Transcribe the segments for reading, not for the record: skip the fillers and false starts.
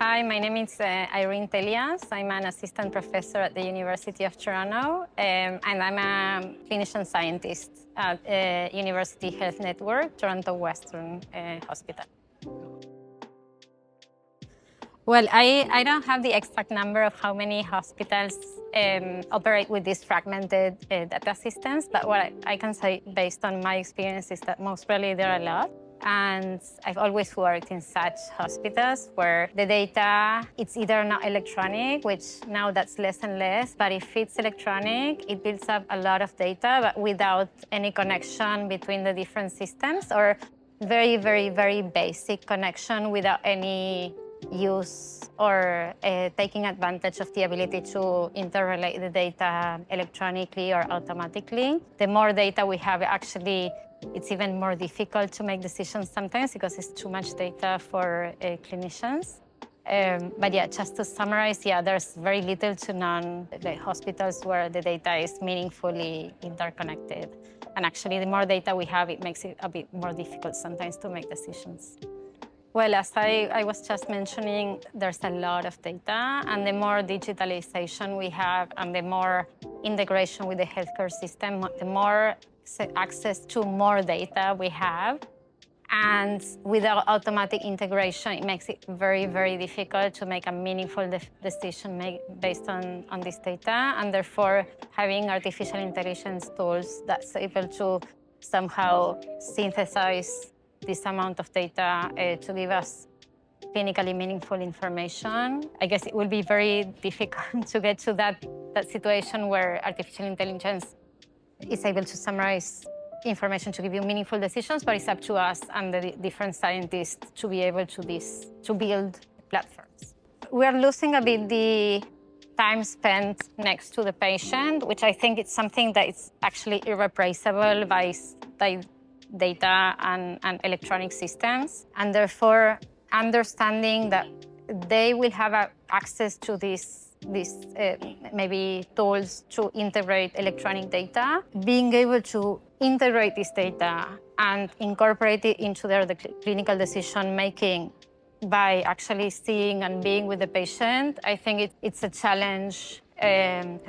Hi, my name is Irene Telias. I'm an assistant professor at the University of Toronto, and I'm a clinician scientist at University Health Network, Toronto Western Hospital. Well, I don't have the exact number of how many hospitals operate with these fragmented data systems, but what I can say based on my experience is that most probably there are a lot. And I've always worked in such hospitals where the data, it's either not electronic, which now that's less and less, but if it's electronic, it builds up a lot of data, but without any connection between the different systems, or very, very, very basic connection without any use or taking advantage of the ability to interrelate the data electronically or automatically. The more data we have, actually, it's even more difficult to make decisions sometimes because it's too much data for clinicians. But yeah, just to summarize, yeah, there's very little to none the hospitals where the data is meaningfully interconnected. And actually, the more data we have, it makes it a bit more difficult sometimes to make decisions. Well, as I was just mentioning, there's a lot of data, and the more digitalization we have and the more integration with the healthcare system, the more access to more data we have. And without automatic integration, it makes it very, very difficult to make a meaningful decision based on this data. And therefore, having artificial intelligence tools that's able to somehow synthesize this amount of data to give us clinically meaningful information. I guess it will be very difficult to get to that situation where artificial intelligence is able to summarize information to give you meaningful decisions, but it's up to us and the different scientists to be able to build platforms. We are losing a bit the time spent next to the patient, which I think it's something that is actually irreplaceable by data and electronic systems, and therefore understanding that they will have access to these maybe tools to integrate electronic data, being able to integrate this data and incorporate it into their clinical decision making by actually seeing and being with the patient. I think it's a challenge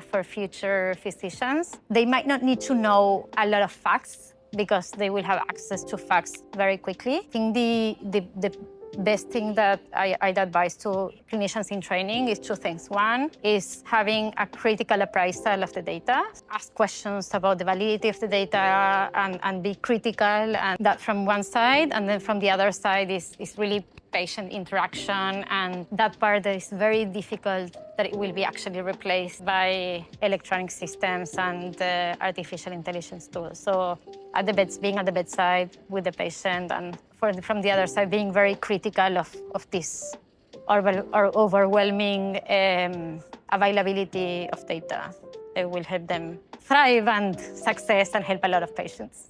for future physicians. They might not need to know a lot of facts because they will have access to facts very quickly. I think the best thing that I'd advise to clinicians in training is two things. One is having a critical appraisal of the data, ask questions about the validity of the data and be critical, and that from one side. And then from the other side is really patient interaction, and that part that is very difficult that it will be actually replaced by electronic systems and artificial intelligence tools. So being at the bedside with the patient, and from the other side, being very critical of this overwhelming availability of data. It will help them thrive and success and help a lot of patients.